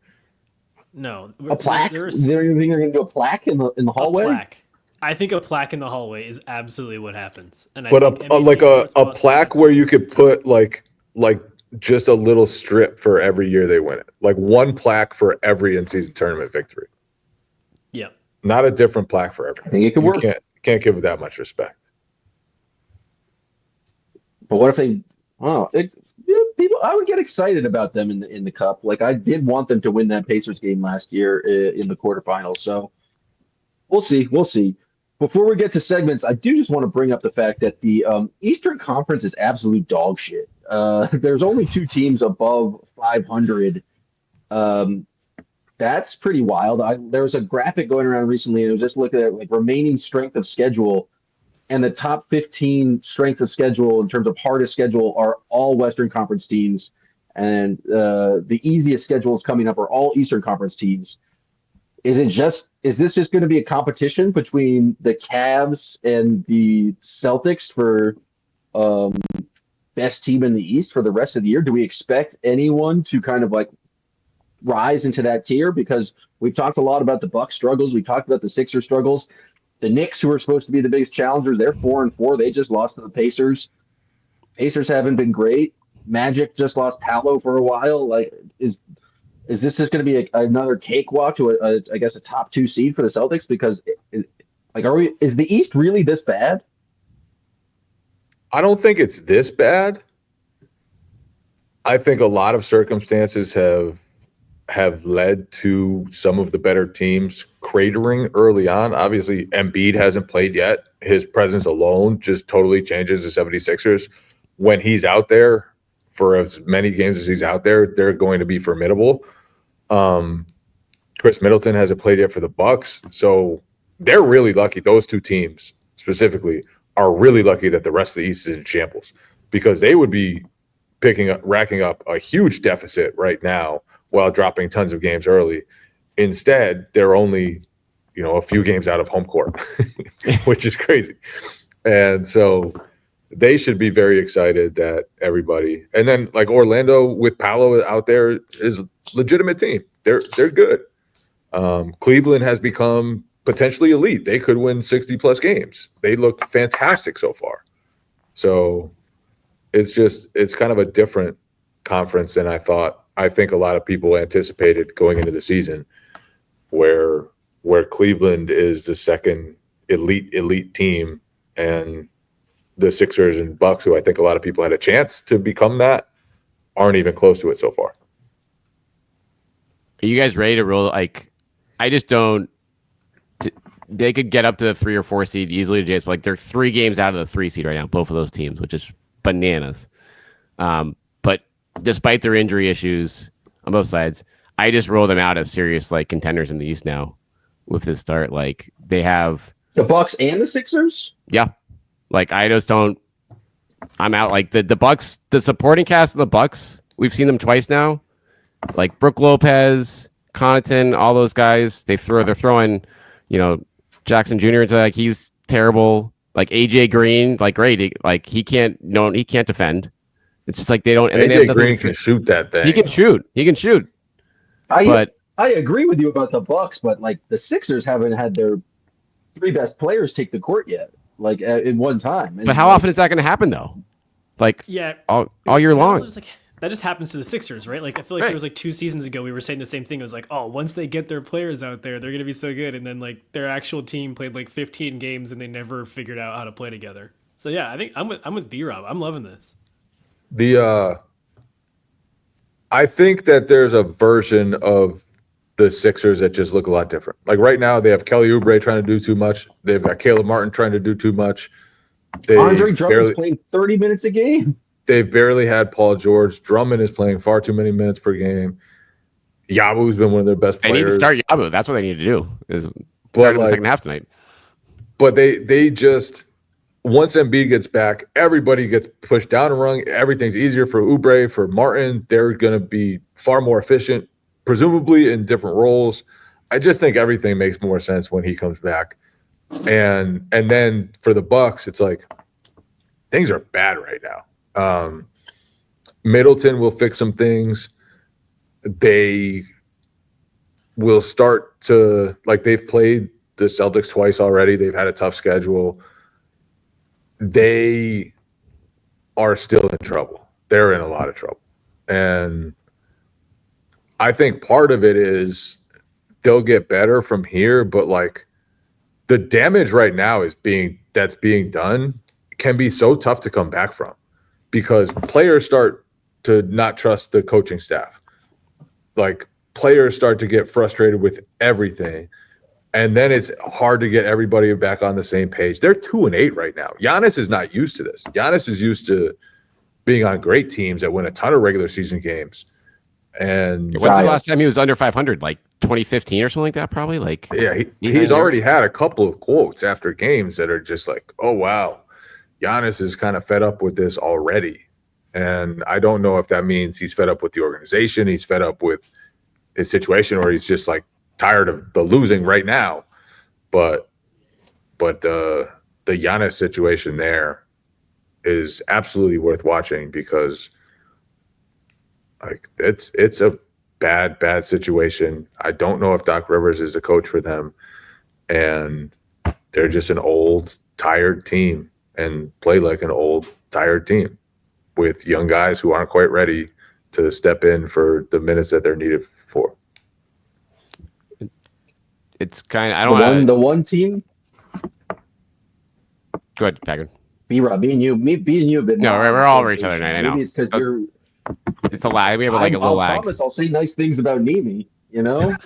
No, A plaque? Is there anything they're going to do a plaque in the hallway? A plaque. I think a plaque in the hallway is absolutely what happens. And But a plaque where you could put like just a little strip for every year they win it, like one plaque for every in-season tournament victory. Yeah, not a different plaque for every. I think it could work. Can't give it that much respect. But what if they? Oh, people. I would get excited about them in the cup. Like I did want them to win that Pacers game last year in the quarterfinals. So we'll see. We'll see. Before we get to segments, I do just want to bring up the fact that the Eastern Conference is absolute dog shit. There's only 2 teams above 500. That's pretty wild. There was a graphic going around recently, and it was just looking at like remaining strength of schedule, and the top 15 strength of schedule in terms of hardest schedule are all Western Conference teams, and the easiest schedules coming up are all Eastern Conference teams. Is this just going to be a competition between the Cavs and the Celtics for best team in the East for the rest of the year? Do we expect anyone to kind of like rise into that tier? Because we've talked a lot about the Bucks struggles. We talked about the Sixers struggles. The Knicks, who are supposed to be the biggest challengers, they're 4-4. They just lost to the Pacers. Pacers haven't been great. Magic just lost Paolo for a while. Like, is this just going to be another cakewalk to I guess a top 2 seed for the Celtics? Because is the East really this bad? I don't think it's this bad. I think a lot of circumstances have led to some of the better teams cratering early on. Obviously, Embiid hasn't played yet. His presence alone just totally changes the 76ers. When he's out there, for as many games as he's out there, they're going to be formidable. Chris Middleton hasn't played yet for the Bucks, so they're really lucky. Those 2 teams specifically are really lucky that the rest of the East is in shambles, because they would be racking up a huge deficit right now while dropping tons of games early. Instead, they're only, a few games out of home court, which is crazy. And so they should be very excited that everybody, and then like Orlando with Paolo out there is a legitimate team. They're good. Cleveland has become potentially elite. They could win 60+ games. They look fantastic so far. So it's kind of a different conference than I think a lot of people anticipated going into the season, where Cleveland is the second elite team, and the Sixers and Bucks, who I think a lot of people had a chance to become that, aren't even close to it so far. Are you guys ready to roll? Like, I just don't. They could get up to the 3 or 4 seed easily, Jace. But like, they're 3 games out of the 3 seed right now, both of those teams, which is bananas. But despite their injury issues on both sides, I just roll them out as serious like contenders in the East now with this start. Like, they have The Bucks and the Sixers? Yeah. Like, I just don't. I'm out. Like, the Bucks, the supporting cast of the Bucks, we've seen them twice now. Like Brook Lopez, Connaughton, all those guys. They're throwing, Jackson Jr. into, like, he's terrible. Like AJ Green, like, great. Like, he can't defend. It's just like they don't. And AJ Green can shoot that thing. He can shoot. I agree with you about the Bucks, but like the Sixers haven't had their three best players take the court yet, like at one time. And But how often is that going to happen though? Like Yeah, all year that long. also just, like, that just happens to the Sixers, right? Like I feel like Right. there was like 2 seasons ago we were saying the same thing. It was like, oh, once they get their players out there, they're gonna be so good, and then like their actual team played like 15 games and they never figured out how to play together. So yeah, I think I'm with B-Rob. I'm loving this. I think that there's a version of the Sixers that just look a lot different. Like right now, they have Kelly Oubre trying to do too much. They've got Caleb Martin trying to do too much. Andre Drummond's playing 30 minutes a game. They've barely had Paul George. Drummond is playing far too many minutes per game. Yabu's been one of their best They players. need to start Yabu. That's what they need to do. Is But, start in the like, second half tonight. But they just once Embiid gets back, everybody gets pushed down and rung. Everything's easier for Oubre, for Martin. They're going to be far more efficient, presumably in different roles. I just think everything makes more sense when he comes back. And then for the Bucks, it's like things are bad right now. Middleton will fix some things. They will start to, like, they've played the Celtics twice already. They've had a tough schedule. They are still in trouble. They're in a lot of trouble. And I think part of it is they'll get better from here, but like the damage right now that's being done can be so tough to come back from because players start to not trust the coaching staff. Like players start to get frustrated with everything. And then it's hard to get everybody back on the same page. They're 2-8 right now. Giannis is not used to this. Giannis is used to being on great teams that win a ton of regular season games. And When's the last time he was under 500? Like 2015 or something like that, probably. Like yeah, he's already had a couple of quotes after games that are just like, "Oh wow, Giannis is kind of fed up with this already." And I don't know if that means he's fed up with the organization, he's fed up with his situation, or he's just like tired of the losing right now. But the Giannis situation there is absolutely worth watching because like it's a bad situation. I don't know if Doc Rivers is the coach for them, and they're just an old, tired team and play like an old, tired team with young guys who aren't quite ready to step in for the minutes that they're needed for. it's kind of, I don't know. The one team. Go ahead, Packard. B-Rob, me and you have been. No, we're all over each other tonight. I know. Maybe it's because you're. It's a lag. We have like a little lag. I promise I'll say nice things about Neemi. You know.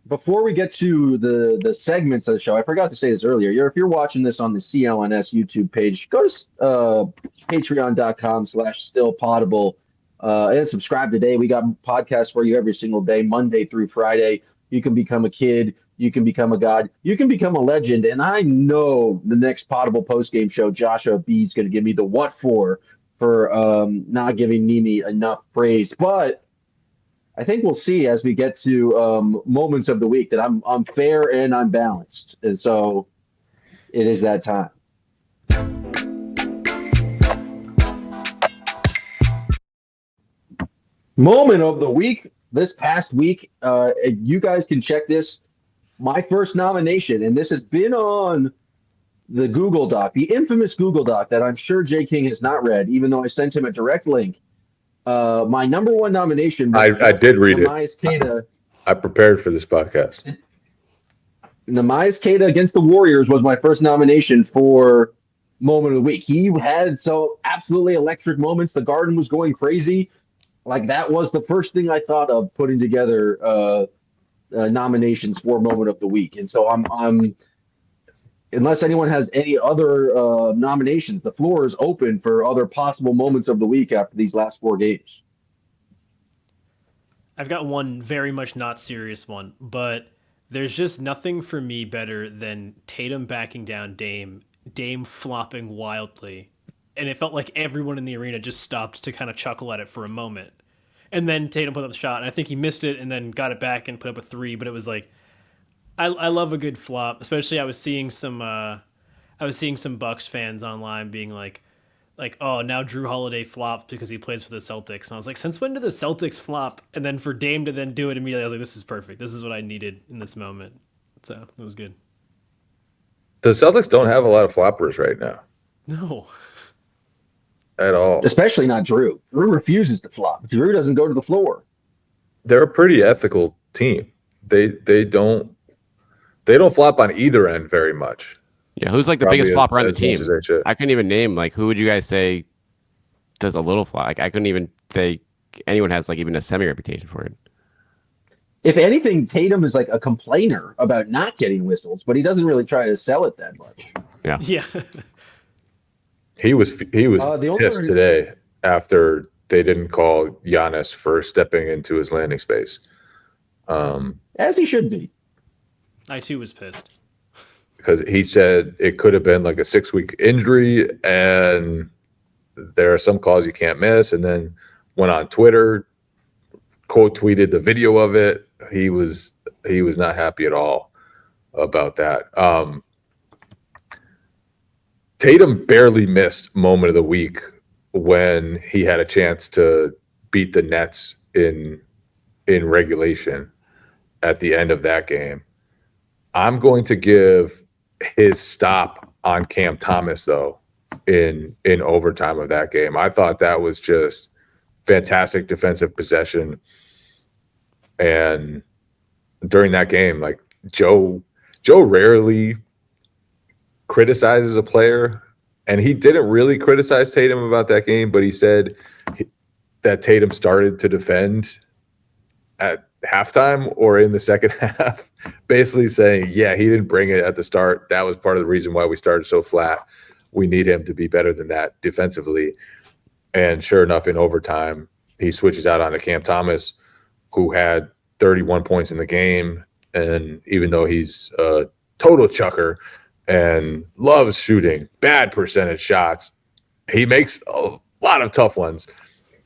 Before we get to the segments of the show, I forgot to say this earlier. If you're watching this on the CLNS YouTube page, go to patreon.com/stillpoddable and subscribe today. We got podcasts for you every single day, Monday through Friday. You can become a kid. You can become a god. You can become a legend. And I know the next Poddable postgame show, Joshua B is going to give me the what for not giving Neemi enough praise. But I think we'll see as we get to moments of the week that I'm fair and I'm balanced. And so it is that time. Moment of the week this past week. You guys can check this. My first nomination, and this has been on the Google Doc, the infamous Google Doc that I'm sure Jay King has not read, even though I sent him a direct link. My number one nomination was I did read Neemias Queta. I prepared for this podcast. Neemias Queta against the Warriors was my first nomination for moment of the week. He had so absolutely electric moments. The Garden was going crazy. Like that was the first thing I thought of putting together nominations for moment of the week. And so I'm unless anyone has any other nominations, the floor is open for other possible moments of the week after these last 4 games. I've got one very much not serious one, but there's just nothing for me better than Tatum backing down Dame flopping wildly. And it felt like everyone in the arena just stopped to kind of chuckle at it for a moment. And then Tatum put up the shot, and I think he missed it and then got it back and put up a 3, but it was like, I love a good flop, especially I was seeing some Bucks fans online being like, like, oh, now Drew Holiday flopped because he plays for the Celtics. And I was like, since when did the Celtics flop? And then for Dame to then do it immediately, I was like, this is perfect. This is what I needed in this moment. So it was good. The Celtics don't have a lot of floppers right now No. at all. Especially not Drew. Drew refuses to flop. Drew doesn't go to the floor. They're a pretty ethical team. They don't flop on either end very much. Yeah, who's like the Probably biggest flopper on the as much team? as they should. I couldn't even name, like, who would you guys say does a little flop? Like, I couldn't even say anyone has like even a semi reputation for it. If anything, Tatum is like a complainer about not getting whistles, but he doesn't really try to sell it that much. Yeah. Yeah. He was the only- pissed today after they didn't call Giannis for stepping into his landing space. As he should be. I too was pissed. Because he said it could have been like a 6-week injury and there are some calls you can't miss, and then went on Twitter, quote tweeted the video of it. He was not happy at all about that. Tatum barely missed moment of the week when he had a chance to beat the Nets in regulation at the end of that game. I'm going to give his stop on Cam Thomas, though, in overtime of that game. I thought that was just fantastic defensive possession. And during that game, like Joe rarely criticizes a player, and he didn't really criticize Tatum about that game, but he said that Tatum started to defend at halftime or in the second half, basically saying, yeah, he didn't bring it at the start. That was part of the reason why we started so flat. We need him to be better than that defensively. And sure enough, in overtime, he switches out onto Cam Thomas, who had 31 points in the game. And even though he's a total chucker and loves shooting bad percentage shots, he makes a lot of tough ones.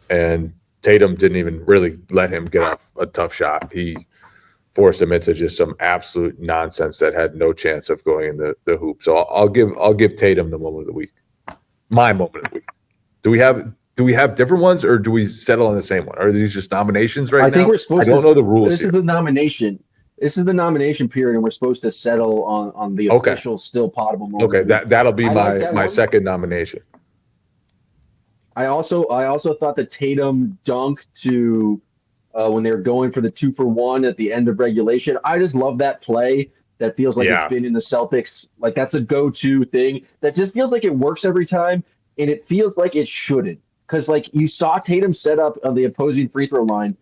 And Tatum didn't even really let him get off a tough shot. He forced him into just some absolute nonsense that had no chance of going in the hoop. So I'll give Tatum the moment of the week. My moment of the week. Do we have different ones, or do we settle on the same one? Are these just nominations right now? I think we're supposed I don't know the rules This here. is the nomination. This is the nomination period, and we're supposed to settle on the official still Poddable moment. Okay, that'll be I like that my one. second nomination. I also thought the Tatum dunk to when they were going for the 2-for-1 at the end of regulation. I just love that play. That feels like Yeah. it's been in the Celtics. Like that's a go-to thing. That just feels like it works every time, and it feels like it shouldn't. Because like you saw Tatum set up on the opposing free throw line.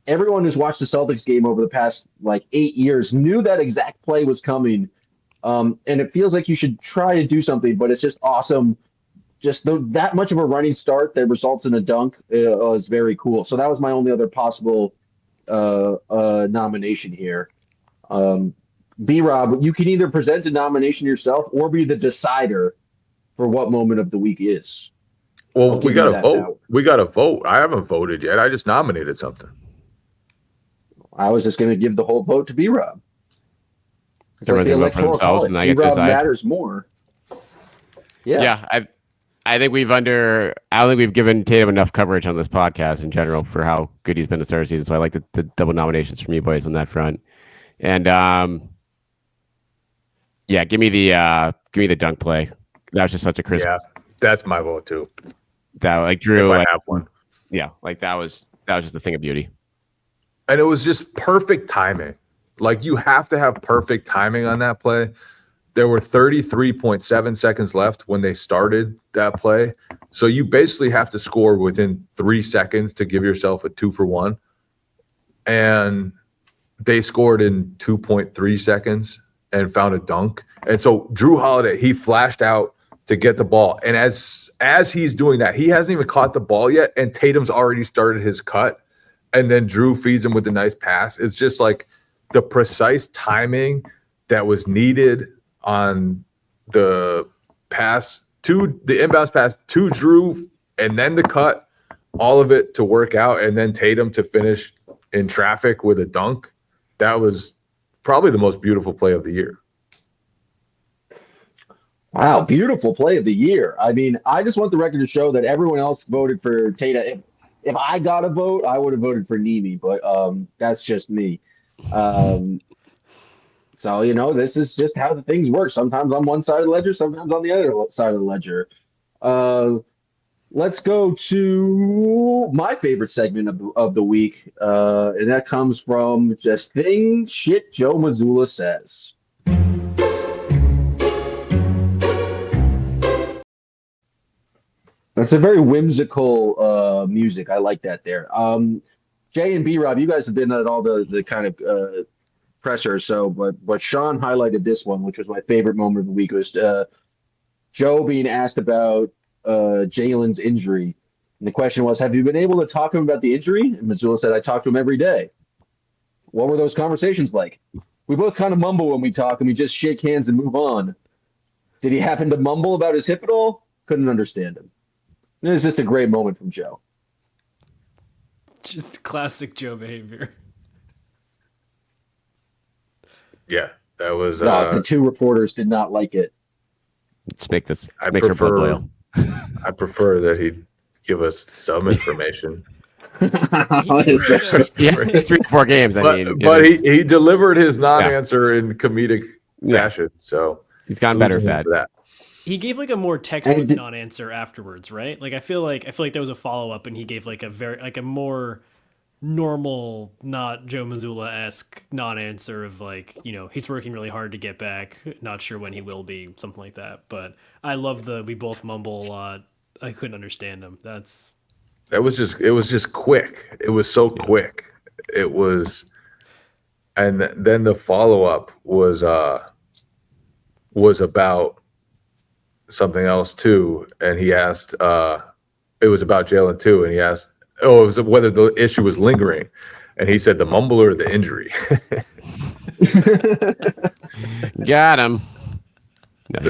Everyone who's watched the Celtics game over the past like 8 years knew that exact play was coming. And it feels like you should try to do something, but it's just awesome. Just that much of a running start that results in a dunk is very cool. So that was my only other possible nomination here. B-Rob, you can either present a nomination yourself or be the decider for what moment of the week is. Well, I'll we give got you to that vote. now. We got to vote. I haven't voted yet. I just nominated something. I was just going to give the whole vote to B-Rob. It's Everyone's gonna vote for themselves, and I get to B-Rob decide. matters more. Yeah. I think I don't think we've given Tatum enough coverage on this podcast in general for how good he's been to start the season. So I like the double nominations from you boys on that front. And give me the dunk play. That was just such a crisp. Yeah, that's my vote too. That like Drew. If I Like, have one. yeah, like that was just a thing of beauty. And it was just perfect timing. Like you have to have perfect timing on that play. There were 33.7 seconds left when they started that play. So you basically have to score within 3 seconds to give yourself a 2-for-1. And they scored in 2.3 seconds and found a dunk. And so Drew Holiday, he flashed out to get the ball. And as he's doing that, he hasn't even caught the ball yet. And Tatum's already started his cut. And then Drew feeds him with a nice pass. It's just like the precise timing that was needed on the pass to the inbounds pass to Drew and then the cut, all of it to work out, and then Tatum to finish in traffic with a dunk. That was probably the most beautiful play of the year. Wow, beautiful play of the year. I mean, I just want the record to show that everyone else voted for Tatum. If I got a vote, I would have voted for Neemi, but that's just me. Um, so this is just how the things work. Sometimes on one side of the ledger, sometimes on the other side of the ledger. Uh, let's go to my favorite segment of the week, and that comes from just thing shit Joe Mazzulla says. That's a very whimsical music. I like that there. Jay and B Rob, you guys have been at all the kind of pressers. So, but Sean highlighted this one, which was my favorite moment of the week. It was Joe being asked about Jaylen's injury, and the question was, "Have you been able to talk to him about the injury?" And Mazzulla said, "I talk to him every day." What were those conversations like? We both kind of mumble when we talk, and we just shake hands and move on. Did he happen to mumble about his hip at all? Couldn't understand him. It was just a great moment from Joe. Just classic Joe behavior. Yeah, that was. The two reporters did not like it. Let's make this. Make your blood boil. I prefer that he'd give us some information. It's 3 or 4 games. But he delivered his non-answer in comedic fashion, so he's gotten better at that. He gave like a more textbook non-answer afterwards, right? Like I feel like there was a follow-up, and he gave like a more normal, not Joe Mazzulla-esque non-answer of like, he's working really hard to get back, not sure when he will be, something like that. But I love we both mumble a lot. I couldn't understand him. It was just quick. It was so quick. It was, and then the follow-up was about something else too, and he asked it was about Jaylen too, and he asked it was whether the issue was lingering, and he said the mumble or the injury. Got him. Nice.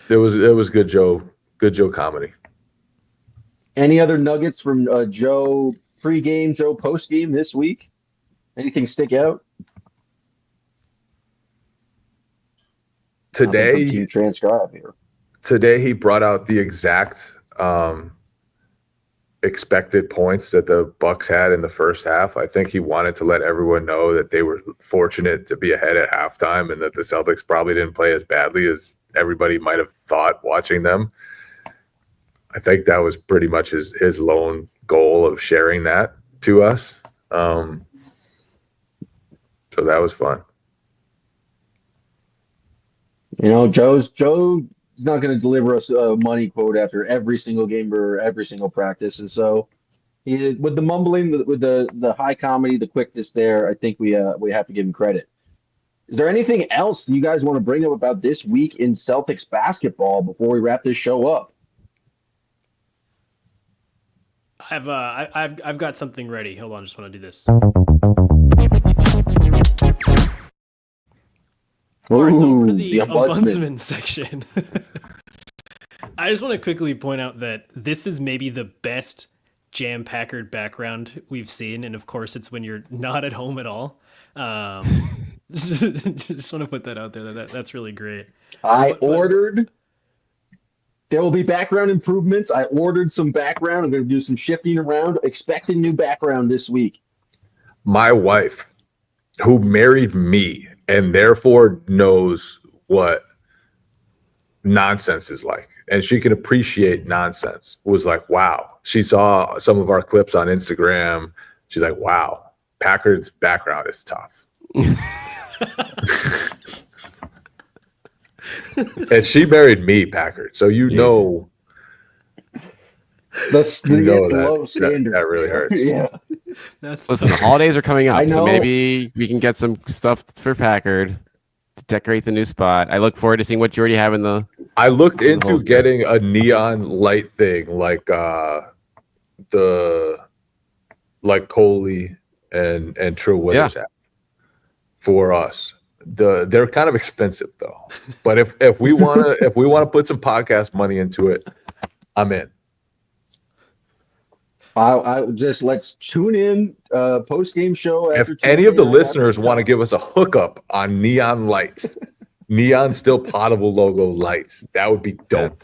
It was good Joe comedy. Any other nuggets from Joe pre-game, Joe post-game this week? Anything stick out? Today, transcribe here. Today he brought out the exact expected points that the Bucks had in the first half. I think he wanted to let everyone know that they were fortunate to be ahead at halftime, and that the Celtics probably didn't play as badly as everybody might have thought watching them. I think that was pretty much his lone goal of sharing that to us. So that was fun. Joe's not going to deliver us a money quote after every single game or every single practice, and so with the mumbling, with the high comedy, the quickness there, I think we have to give him credit. Is there anything else you guys want to bring up about this week in Celtics basketball before we wrap this show up? I've got something ready. Hold on, I just want to do this. All right, so over to the ombudsman section. I just want to quickly point out that this is maybe the best Jam Packard background we've seen, and of course, it's when you're not at home at all. Just want to put that out there. That's really great. There will be background improvements. I ordered some background. I'm going to do some shifting around. Expecting new background this week. My wife, who married me and therefore knows what nonsense is like, and she can appreciate nonsense, was like, wow. She saw some of our clips on Instagram. She's like, wow, Packard's background is tough. And she married me, Packard. So know that really hurts. Yeah. Listen, the holidays are coming up, so maybe we can get some stuff for Packard to decorate the new spot. I look forward to seeing what you already have in the. I looked into getting a neon light thing like Coley and True Withers have for us. They're kind of expensive though, but if we want to put some podcast money into it, I'm in. I just let's tune in post game show. If any of the listeners want to give us a hookup on neon lights, neon still Poddable logo lights. That would be dope.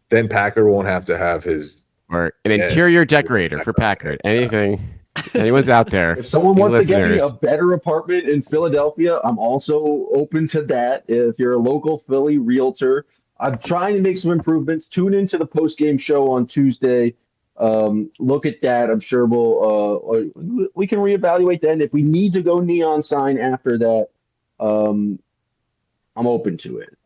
Then Packard won't have to have his or an interior decorator for Packard. Anyone's out there. If someone wants to get me listeners. a better apartment in Philadelphia, I'm also open to that. If you're a local Philly realtor, I'm trying to make some improvements. Tune into the post-game show on Tuesday. Look at that. I'm sure we can reevaluate that. And if we need to go neon sign after that, I'm open to it.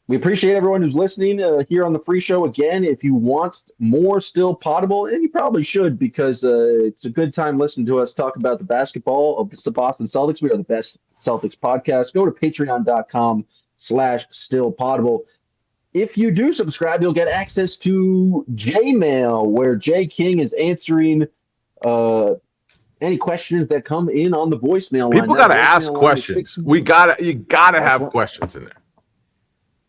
We appreciate everyone who's listening here on the free show. Again, if you want more Still Poddable, and you probably should, because it's a good time listening to us talk about the basketball of the Boston Celtics. We are the best Celtics podcast. Go to patreon.com/stillpoddable. If you do subscribe, you'll get access to J-Mail, where Jay King is answering any questions that come in on the voicemail line. People got to ask questions. You gotta have questions in there.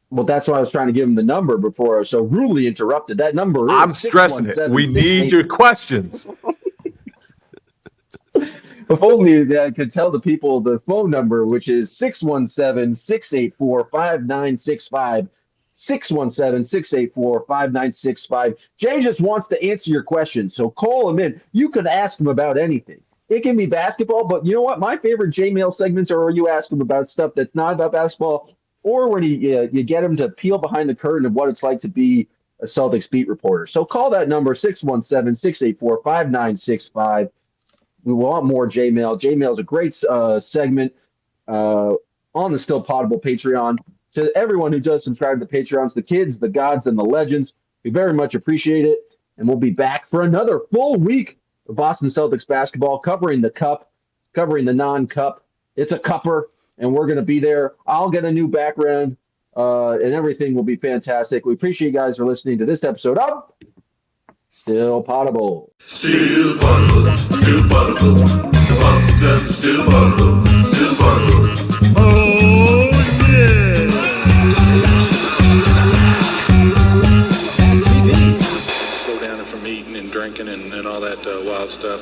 Well, that's why I was trying to give him the number before I was so rudely interrupted. That number is I'm stressing it. We need your questions. If only I could tell the people the phone number, which is 617-684-5965. 617-684-5965. Jay just wants to answer your questions, so call him in. You could ask him about anything. It can be basketball, but you know what? My favorite J-Mail segments are where you ask him about stuff that's not about basketball, or when you get him to peel behind the curtain of what it's like to be a Celtics beat reporter. So call that number, 617-684-5965. We want more J-Mail. J-Mail is a great segment on the Still Poddable Patreon. To everyone who does subscribe to the Patreons, the kids, the gods, and the legends, we very much appreciate it. And we'll be back for another full week of Boston Celtics basketball, covering the cup, covering the non-cup. It's a cupper. And we're going to be there. I'll get a new background, and everything will be fantastic. We appreciate you guys for listening to this episode of Still Poddable. Still Poddable, still Poddable. The Boston Celtics still Poddable, still Poddable. Oh, yeah. Slow down from eating and drinking and all that wild stuff.